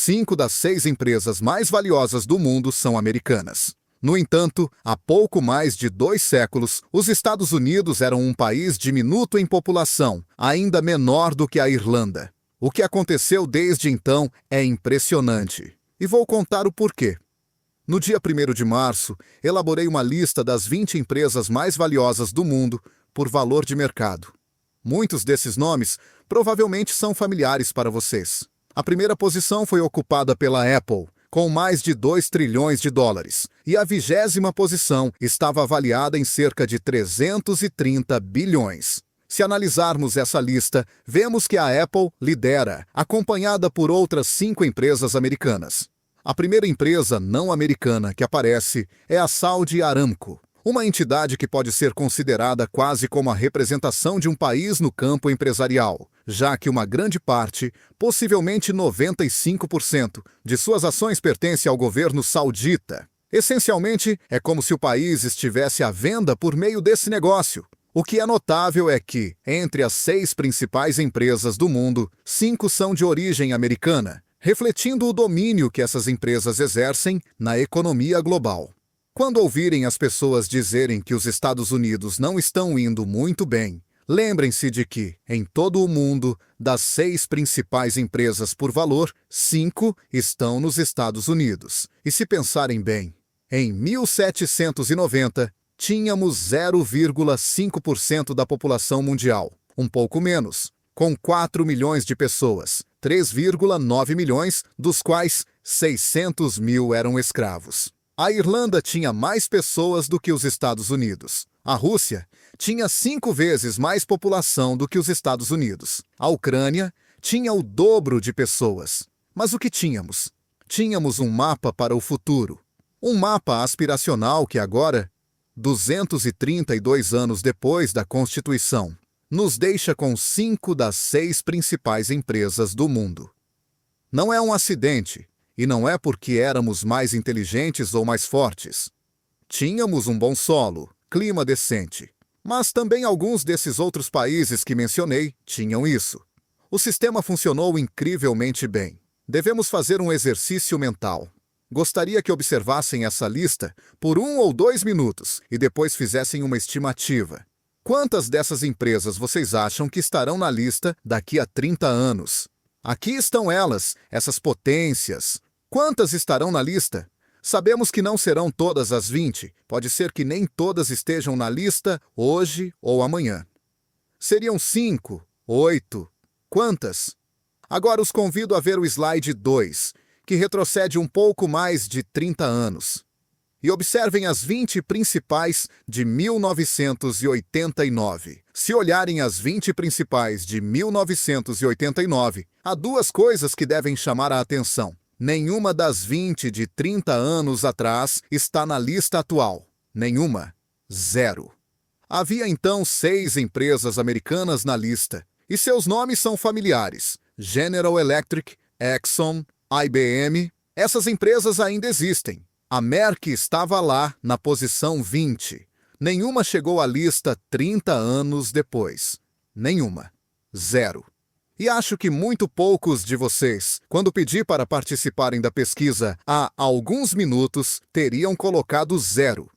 5 das 6 empresas mais valiosas do mundo são americanas. No entanto, há pouco mais de 2 séculos, os Estados Unidos eram um país diminuto em população, ainda menor do que a Irlanda. O que aconteceu desde então é impressionante. E vou contar o porquê. No dia 1º de março, elaborei uma lista das 20 empresas mais valiosas do mundo por valor de mercado. Muitos desses nomes provavelmente são familiares para vocês. A primeira posição foi ocupada pela Apple, com mais de 2 trilhões de dólares, e a 20ª posição estava avaliada em cerca de 330 bilhões. Se analisarmos essa lista, vemos que a Apple lidera, acompanhada por outras 5 empresas americanas. A primeira empresa não americana que aparece é a Saudi Aramco, uma entidade que pode ser considerada quase como a representação de um país no campo empresarial, já que uma grande parte, possivelmente 95%, de suas ações pertence ao governo saudita. Essencialmente, é como se o país estivesse à venda por meio desse negócio. O que é notável é que, entre as 6 principais empresas do mundo, 5 são de origem americana, refletindo o domínio que essas empresas exercem na economia global. Quando ouvirem as pessoas dizerem que os Estados Unidos não estão indo muito bem, lembrem-se de que, em todo o mundo, das 6 principais empresas por valor, 5 estão nos Estados Unidos. E se pensarem bem, em 1790, tínhamos 0,5% da população mundial, um pouco menos, com 4 milhões de pessoas, 3,9 milhões, dos quais 600 mil eram escravos. A Irlanda tinha mais pessoas do que os Estados Unidos. A Rússia tinha 5 vezes mais população do que os Estados Unidos. A Ucrânia tinha o dobro de pessoas. Mas o que tínhamos? Tínhamos um mapa para o futuro. Um mapa aspiracional que agora, 232 anos depois da Constituição, nos deixa com 5 das 6 principais empresas do mundo. Não é um acidente. E não é porque éramos mais inteligentes ou mais fortes. Tínhamos um bom solo, clima decente. Mas também alguns desses outros países que mencionei tinham isso. O sistema funcionou incrivelmente bem. Devemos fazer um exercício mental. Gostaria que observassem essa lista por 1 ou 2 minutos e depois fizessem uma estimativa. Quantas dessas empresas vocês acham que estarão na lista daqui a 30 anos? Aqui estão elas, essas potências. Quantas estarão na lista? Sabemos que não serão todas as 20. Pode ser que nem todas estejam na lista hoje ou amanhã. Seriam 5, 8. Quantas? Agora os convido a ver o slide 2, que retrocede um pouco mais de 30 anos. E observem as 20 principais de 1989. Se olharem as 20 principais de 1989, há 2 coisas que devem chamar a atenção. Nenhuma das 20 de 30 anos atrás está na lista atual. Nenhuma. 0. Havia então 6 empresas americanas na lista, e seus nomes são familiares: General Electric, Exxon, IBM. Essas empresas ainda existem. A Merck estava lá na posição 20. Nenhuma chegou à lista 30 anos depois. Nenhuma. 0. E acho que muito poucos de vocês, quando pedi para participarem da pesquisa há alguns minutos, teriam colocado 0.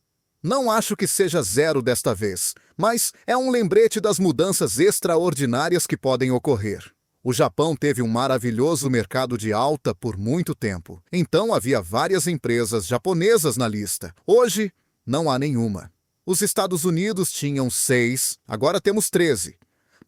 Não acho que seja 0 desta vez, mas é um lembrete das mudanças extraordinárias que podem ocorrer. O Japão teve um maravilhoso mercado de alta por muito tempo. Então havia várias empresas japonesas na lista. Hoje, não há nenhuma. Os Estados Unidos tinham 6, agora temos 13.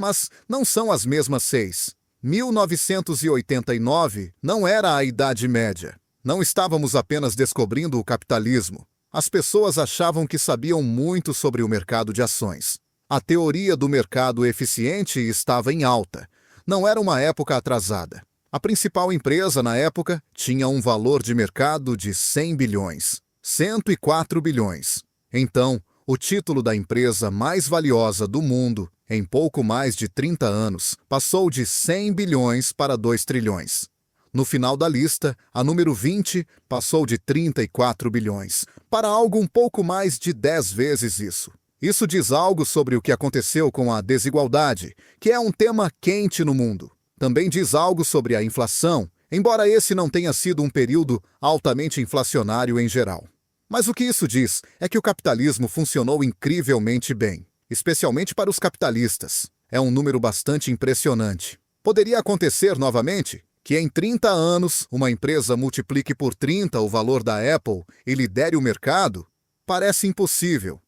Mas não são as mesmas 6. 1989 não era a Idade Média. Não estávamos apenas descobrindo o capitalismo. As pessoas achavam que sabiam muito sobre o mercado de ações. A teoria do mercado eficiente estava em alta. Não era uma época atrasada. A principal empresa na época tinha um valor de mercado de 100 bilhões, 104 bilhões. Então, o título da empresa mais valiosa do mundo, em pouco mais de 30 anos, passou de 100 bilhões para 2 trilhões. No final da lista, a número 20 passou de 34 bilhões, para algo um pouco mais de 10 vezes isso. Isso diz algo sobre o que aconteceu com a desigualdade, que é um tema quente no mundo. Também diz algo sobre a inflação, embora esse não tenha sido um período altamente inflacionário em geral. Mas o que isso diz é que o capitalismo funcionou incrivelmente bem, especialmente para os capitalistas. É um número bastante impressionante. Poderia acontecer novamente que em 30 anos uma empresa multiplique por 30 o valor da Apple e lidere o mercado? Parece impossível.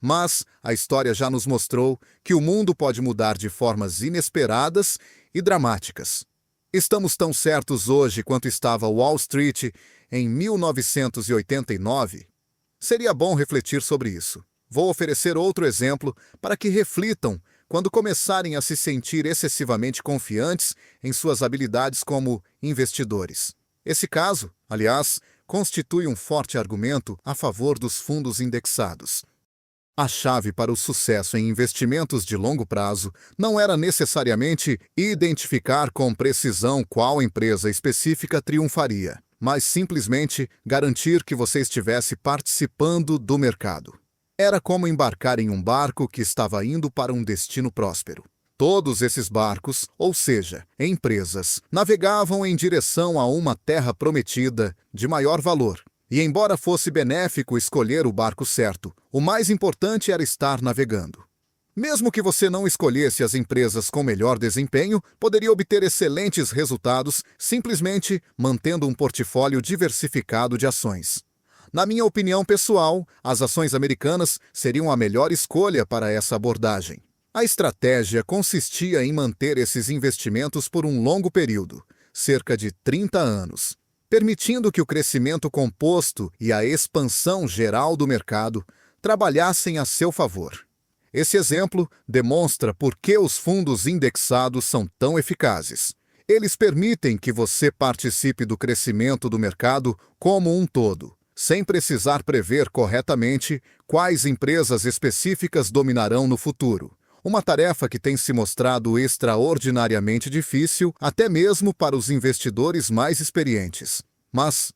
Mas a história já nos mostrou que o mundo pode mudar de formas inesperadas e dramáticas. Estamos tão certos hoje quanto estava Wall Street em 1989? Seria bom refletir sobre isso. Vou oferecer outro exemplo para que reflitam quando começarem a se sentir excessivamente confiantes em suas habilidades como investidores. Esse caso, aliás, constitui um forte argumento a favor dos fundos indexados. A chave para o sucesso em investimentos de longo prazo não era necessariamente identificar com precisão qual empresa específica triunfaria, mas simplesmente garantir que você estivesse participando do mercado. Era como embarcar em um barco que estava indo para um destino próspero. Todos esses barcos, ou seja, empresas, navegavam em direção a uma terra prometida de maior valor. E embora fosse benéfico escolher o barco certo, o mais importante era estar navegando. Mesmo que você não escolhesse as empresas com melhor desempenho, poderia obter excelentes resultados simplesmente mantendo um portfólio diversificado de ações. Na minha opinião pessoal, as ações americanas seriam a melhor escolha para essa abordagem. A estratégia consistia em manter esses investimentos por um longo período, cerca de 30 anos, permitindo que o crescimento composto e a expansão geral do mercado trabalhassem a seu favor. Esse exemplo demonstra por que os fundos indexados são tão eficazes. Eles permitem que você participe do crescimento do mercado como um todo, sem precisar prever corretamente quais empresas específicas dominarão no futuro. Uma tarefa que tem se mostrado extraordinariamente difícil, até mesmo para os investidores mais experientes. Mas,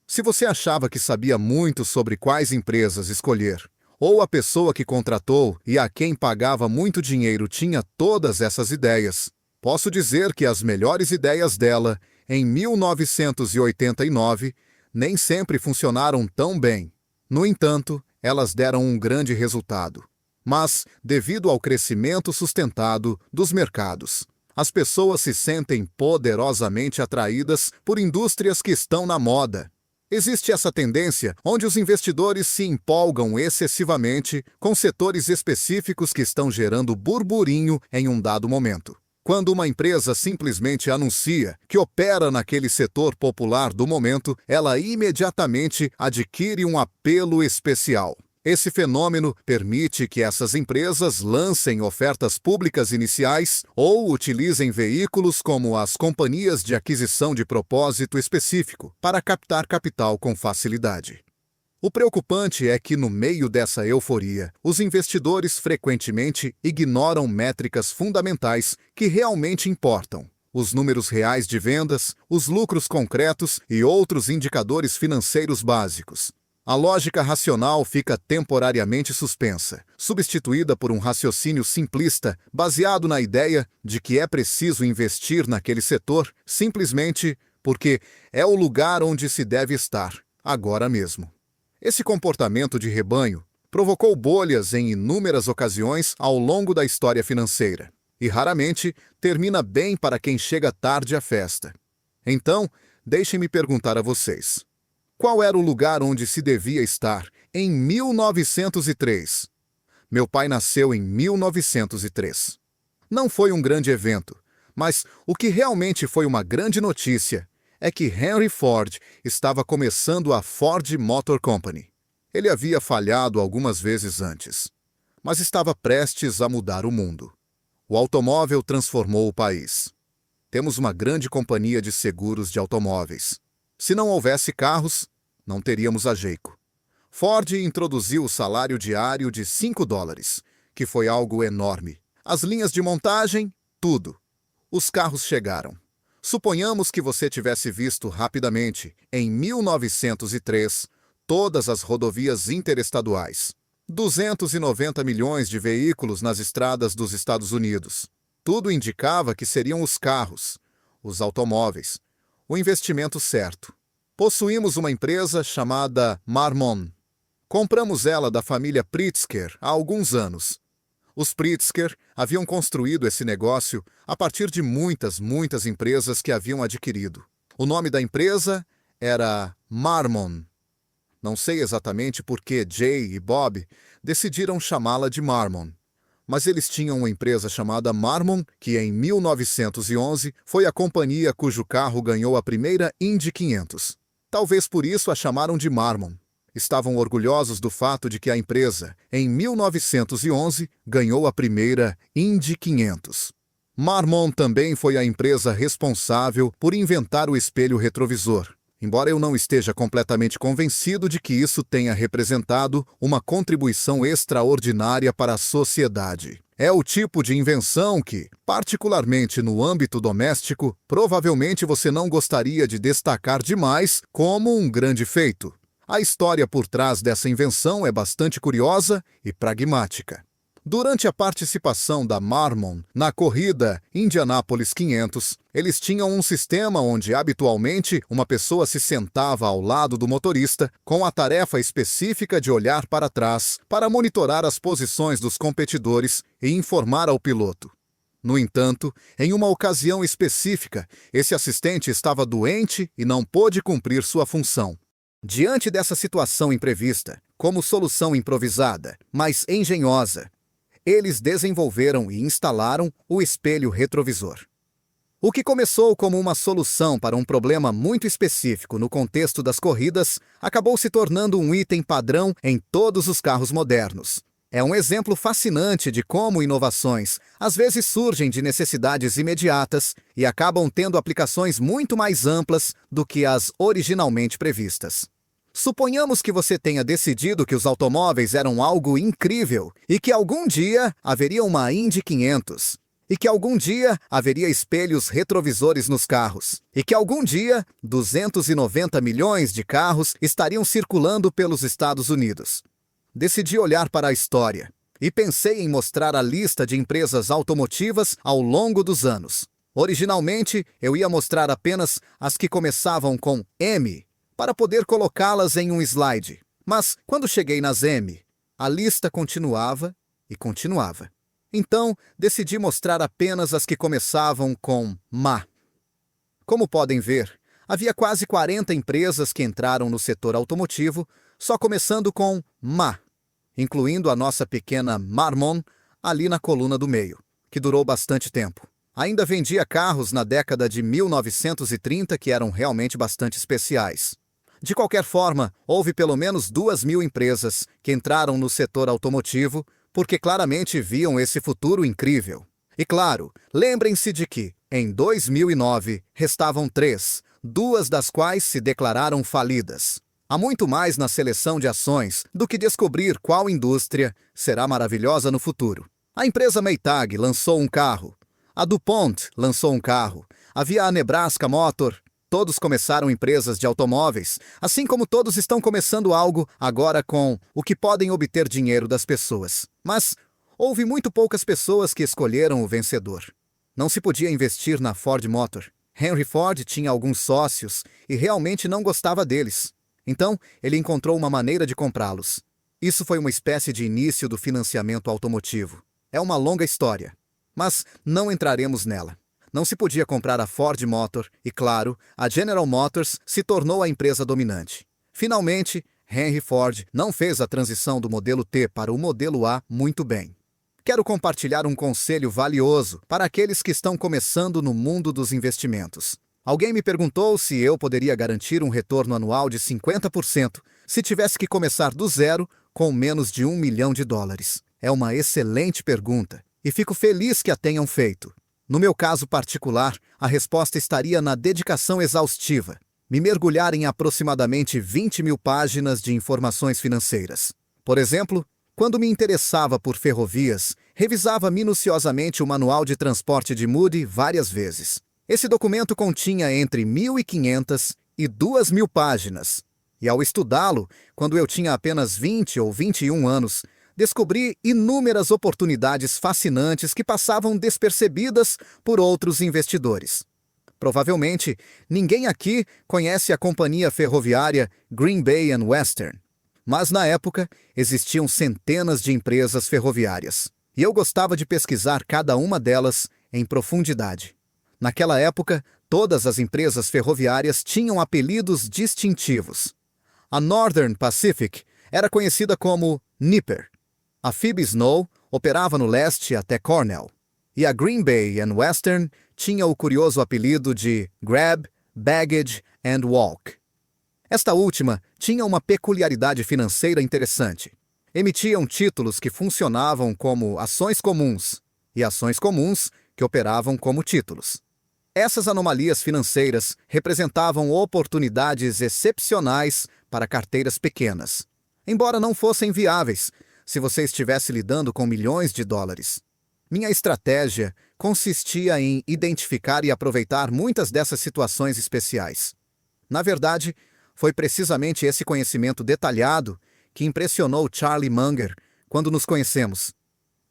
se você achava que sabia muito sobre quais empresas escolher, ou a pessoa que contratou e a quem pagava muito dinheiro tinha todas essas ideias, posso dizer que as melhores ideias dela, em 1989, nem sempre funcionaram tão bem. No entanto, elas deram um grande resultado. Mas, devido ao crescimento sustentado dos mercados, as pessoas se sentem poderosamente atraídas por indústrias que estão na moda. Existe essa tendência onde os investidores se empolgam excessivamente com setores específicos que estão gerando burburinho em um dado momento. Quando uma empresa simplesmente anuncia que opera naquele setor popular do momento, ela imediatamente adquire um apelo especial. Esse fenômeno permite que essas empresas lancem ofertas públicas iniciais ou utilizem veículos como as companhias de aquisição de propósito específico para captar capital com facilidade. O preocupante é que, no meio dessa euforia, os investidores frequentemente ignoram métricas fundamentais que realmente importam: os números reais de vendas, os lucros concretos e outros indicadores financeiros básicos. A lógica racional fica temporariamente suspensa, substituída por um raciocínio simplista baseado na ideia de que é preciso investir naquele setor simplesmente porque é o lugar onde se deve estar, agora mesmo. Esse comportamento de rebanho provocou bolhas em inúmeras ocasiões ao longo da história financeira, e raramente termina bem para quem chega tarde à festa. Então, deixem-me perguntar a vocês: qual era o lugar onde se devia estar em 1903? Meu pai nasceu em 1903. Não foi um grande evento, mas o que realmente foi uma grande notícia é que Henry Ford estava começando a Ford Motor Company. Ele havia falhado algumas vezes antes, mas estava prestes a mudar o mundo. O automóvel transformou o país. Temos uma grande companhia de seguros de automóveis. Se não houvesse carros, não teríamos a Geico. Ford introduziu o salário diário de $5, que foi algo enorme. As linhas de montagem, tudo. Os carros chegaram. Suponhamos que você tivesse visto rapidamente, em 1903, todas as rodovias interestaduais. 290 milhões de veículos nas estradas dos Estados Unidos. Tudo indicava que seriam os carros, os automóveis, o investimento certo. Possuímos uma empresa chamada Marmon. Compramos ela da família Pritzker há alguns anos. Os Pritzker haviam construído esse negócio a partir de muitas empresas que haviam adquirido. O nome da empresa era Marmon. Não sei exatamente por que Jay e Bob decidiram chamá-la de Marmon, mas eles tinham uma empresa chamada Marmon, que em 1911 foi a companhia cujo carro ganhou a primeira Indy 500. Talvez por isso a chamaram de Marmon. Estavam orgulhosos do fato de que a empresa, em 1911, ganhou a primeira Indy 500. Marmon também foi a empresa responsável por inventar o espelho retrovisor, embora eu não esteja completamente convencido de que isso tenha representado uma contribuição extraordinária para a sociedade. É o tipo de invenção que, particularmente no âmbito doméstico, provavelmente você não gostaria de destacar demais como um grande feito. A história por trás dessa invenção é bastante curiosa e pragmática. Durante a participação da Marmon na corrida Indianapolis 500, eles tinham um sistema onde habitualmente uma pessoa se sentava ao lado do motorista com a tarefa específica de olhar para trás para monitorar as posições dos competidores e informar ao piloto. No entanto, em uma ocasião específica, esse assistente estava doente e não pôde cumprir sua função. Diante dessa situação imprevista, como solução improvisada, mas engenhosa, eles desenvolveram e instalaram o espelho retrovisor. O que começou como uma solução para um problema muito específico no contexto das corridas, acabou se tornando um item padrão em todos os carros modernos. É um exemplo fascinante de como inovações às vezes surgem de necessidades imediatas e acabam tendo aplicações muito mais amplas do que as originalmente previstas. Suponhamos que você tenha decidido que os automóveis eram algo incrível e que algum dia haveria uma Indy 500, e que algum dia haveria espelhos retrovisores nos carros, e que algum dia 290 milhões de carros estariam circulando pelos Estados Unidos. Decidi olhar para a história e pensei em mostrar a lista de empresas automotivas ao longo dos anos. Originalmente, eu ia mostrar apenas as que começavam com M, para poder colocá-las em um slide. Mas, quando cheguei nas M, a lista continuava e continuava. Então, decidi mostrar apenas as que começavam com MA. Como podem ver, havia quase 40 empresas que entraram no setor automotivo, só começando com MA, incluindo a nossa pequena Marmon ali na coluna do meio, que durou bastante tempo. Ainda vendia carros na década de 1930 que eram realmente bastante especiais. De qualquer forma, houve pelo menos 2.000 empresas que entraram no setor automotivo porque claramente viam esse futuro incrível. E claro, lembrem-se de que, em 2009, restavam 3, 2 das quais se declararam falidas. Há muito mais na seleção de ações do que descobrir qual indústria será maravilhosa no futuro. A empresa Maytag lançou um carro. A DuPont lançou um carro. Havia a Nebraska Motor. Todos começaram empresas de automóveis, assim como todos estão começando algo agora com o que podem obter dinheiro das pessoas. Mas houve muito poucas pessoas que escolheram o vencedor. Não se podia investir na Ford Motor. Henry Ford tinha alguns sócios e realmente não gostava deles. Então, ele encontrou uma maneira de comprá-los. Isso foi uma espécie de início do financiamento automotivo. É uma longa história, mas não entraremos nela. Não se podia comprar a Ford Motor e, claro, a General Motors se tornou a empresa dominante. Finalmente, Henry Ford não fez a transição do modelo T para o modelo A muito bem. Quero compartilhar um conselho valioso para aqueles que estão começando no mundo dos investimentos. Alguém me perguntou se eu poderia garantir um retorno anual de 50% se tivesse que começar do zero com menos de $1 milhão. É uma excelente pergunta e fico feliz que a tenham feito. No meu caso particular, a resposta estaria na dedicação exaustiva. Me mergulhar em aproximadamente 20.000 páginas de informações financeiras. Por exemplo, quando me interessava por ferrovias, revisava minuciosamente o manual de transporte de Moody várias vezes. Esse documento continha entre 1.500 e 2.000 páginas. E ao estudá-lo, quando eu tinha apenas 20 ou 21 anos, descobri inúmeras oportunidades fascinantes que passavam despercebidas por outros investidores. Provavelmente, ninguém aqui conhece a companhia ferroviária Green Bay and Western. Mas na época, existiam centenas de empresas ferroviárias. E eu gostava de pesquisar cada uma delas em profundidade. Naquela época, todas as empresas ferroviárias tinham apelidos distintivos. A Northern Pacific era conhecida como Nipper. A Phoebe Snow operava no leste até Cornell. E a Green Bay and Western tinha o curioso apelido de Grab, Baggage and Walk. Esta última tinha uma peculiaridade financeira interessante. Emitiam títulos que funcionavam como ações comuns e ações comuns que operavam como títulos. Essas anomalias financeiras representavam oportunidades excepcionais para carteiras pequenas, embora não fossem viáveis se você estivesse lidando com milhões de dólares. Minha estratégia consistia em identificar e aproveitar muitas dessas situações especiais. Na verdade, foi precisamente esse conhecimento detalhado que impressionou Charlie Munger quando nos conhecemos.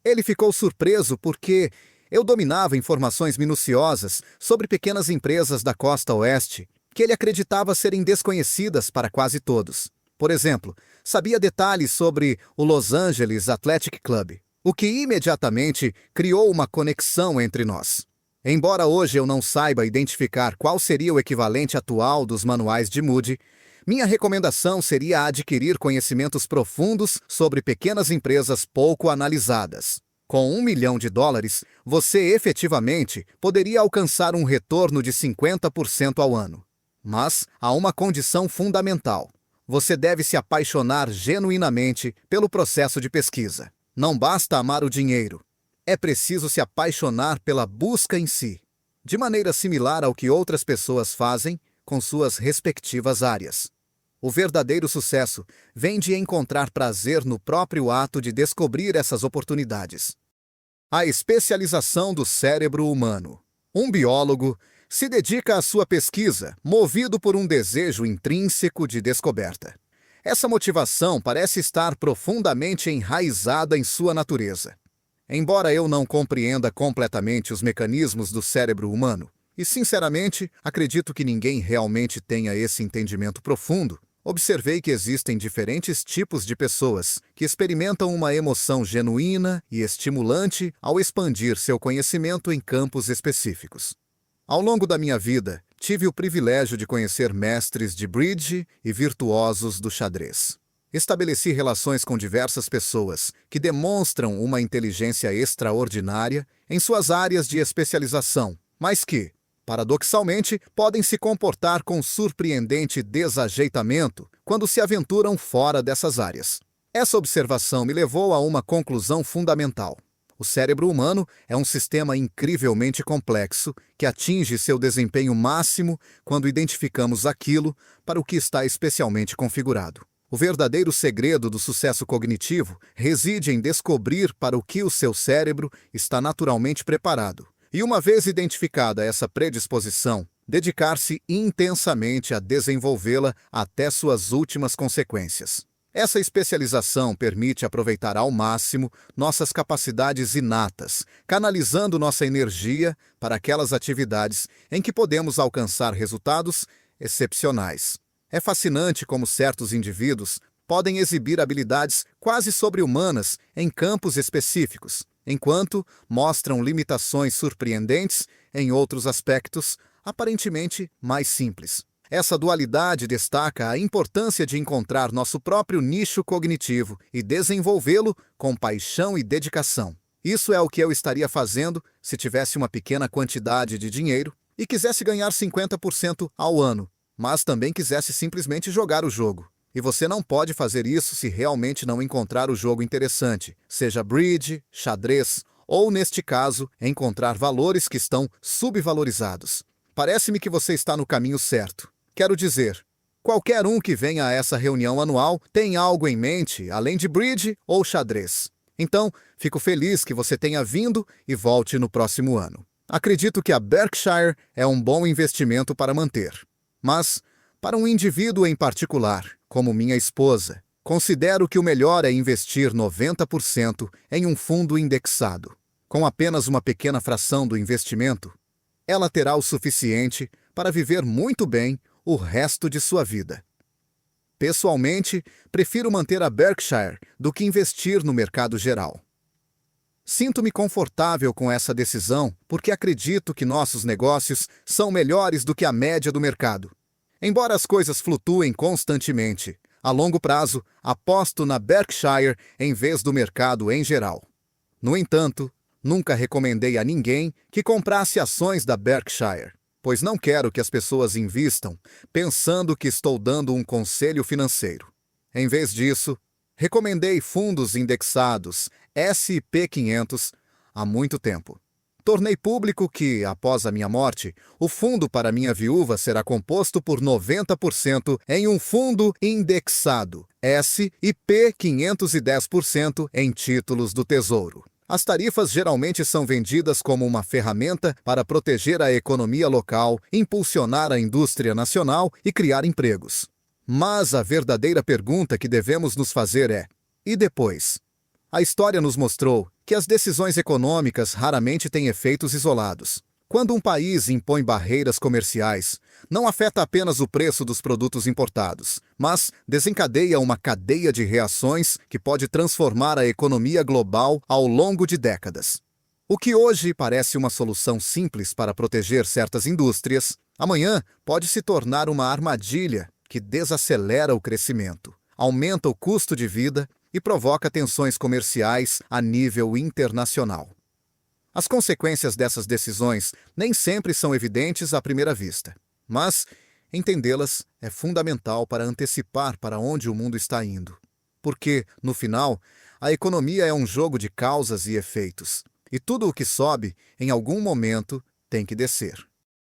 Ele ficou surpreso porque eu dominava informações minuciosas sobre pequenas empresas da costa oeste que ele acreditava serem desconhecidas para quase todos. Por exemplo, sabia detalhes sobre o Los Angeles Athletic Club, o que imediatamente criou uma conexão entre nós. Embora hoje eu não saiba identificar qual seria o equivalente atual dos manuais de Moody, minha recomendação seria adquirir conhecimentos profundos sobre pequenas empresas pouco analisadas. Com $1 milhão, você efetivamente poderia alcançar um retorno de 50% ao ano. Mas há uma condição fundamental. Você deve se apaixonar genuinamente pelo processo de pesquisa. Não basta amar o dinheiro. É preciso se apaixonar pela busca em si, de maneira similar ao que outras pessoas fazem com suas respectivas áreas. O verdadeiro sucesso vem de encontrar prazer no próprio ato de descobrir essas oportunidades. A especialização do cérebro humano. Um biólogo se dedica à sua pesquisa, movido por um desejo intrínseco de descoberta. Essa motivação parece estar profundamente enraizada em sua natureza. Embora eu não compreenda completamente os mecanismos do cérebro humano, e sinceramente acredito que ninguém realmente tenha esse entendimento profundo, observei que existem diferentes tipos de pessoas que experimentam uma emoção genuína e estimulante ao expandir seu conhecimento em campos específicos. Ao longo da minha vida, tive o privilégio de conhecer mestres de bridge e virtuosos do xadrez. Estabeleci relações com diversas pessoas que demonstram uma inteligência extraordinária em suas áreas de especialização, mas que, paradoxalmente, podem se comportar com surpreendente desajeitamento quando se aventuram fora dessas áreas. Essa observação me levou a uma conclusão fundamental. O cérebro humano é um sistema incrivelmente complexo que atinge seu desempenho máximo quando identificamos aquilo para o que está especialmente configurado. O verdadeiro segredo do sucesso cognitivo reside em descobrir para o que o seu cérebro está naturalmente preparado. E uma vez identificada essa predisposição, dedicar-se intensamente a desenvolvê-la até suas últimas consequências. Essa especialização permite aproveitar ao máximo nossas capacidades inatas, canalizando nossa energia para aquelas atividades em que podemos alcançar resultados excepcionais. É fascinante como certos indivíduos podem exibir habilidades quase sobre-humanas em campos específicos, enquanto mostram limitações surpreendentes em outros aspectos aparentemente mais simples. Essa dualidade destaca a importância de encontrar nosso próprio nicho cognitivo e desenvolvê-lo com paixão e dedicação. Isso é o que eu estaria fazendo se tivesse uma pequena quantidade de dinheiro e quisesse ganhar 50% ao ano, mas também quisesse simplesmente jogar o jogo. E você não pode fazer isso se realmente não encontrar o jogo interessante, seja bridge, xadrez, ou, neste caso, encontrar valores que estão subvalorizados. Parece-me que você está no caminho certo. Quero dizer, qualquer um que venha a essa reunião anual tem algo em mente, além de bridge ou xadrez. Então, fico feliz que você tenha vindo e volte no próximo ano. Acredito que a Berkshire é um bom investimento para manter. Mas, para um indivíduo em particular, como minha esposa, considero que o melhor é investir 90% em um fundo indexado. Com apenas uma pequena fração do investimento, ela terá o suficiente para viver muito bem o resto de sua vida. Pessoalmente, prefiro manter a Berkshire do que investir no mercado geral. Sinto-me confortável com essa decisão porque acredito que nossos negócios são melhores do que a média do mercado. Embora as coisas flutuem constantemente, a longo prazo, aposto na Berkshire em vez do mercado em geral. No entanto, nunca recomendei a ninguém que comprasse ações da Berkshire, pois não quero que as pessoas invistam pensando que estou dando um conselho financeiro. Em vez disso, recomendei fundos indexados S&P 500 há muito tempo. Tornei público que, após a minha morte, o fundo para minha viúva será composto por 90% em um fundo indexado S&P 510% em títulos do Tesouro. As tarifas geralmente são vendidas como uma ferramenta para proteger a economia local, impulsionar a indústria nacional e criar empregos. Mas a verdadeira pergunta que devemos nos fazer é: e depois? A história nos mostrou que as decisões econômicas raramente têm efeitos isolados. Quando um país impõe barreiras comerciais, não afeta apenas o preço dos produtos importados, mas desencadeia uma cadeia de reações que pode transformar a economia global ao longo de décadas. O que hoje parece uma solução simples para proteger certas indústrias, amanhã pode se tornar uma armadilha que desacelera o crescimento, aumenta o custo de vida e provoca tensões comerciais a nível internacional. As consequências dessas decisões nem sempre são evidentes à primeira vista, mas entendê-las é fundamental para antecipar para onde o mundo está indo. Porque, no final, a economia é um jogo de causas e efeitos, e tudo o que sobe, em algum momento, tem que descer.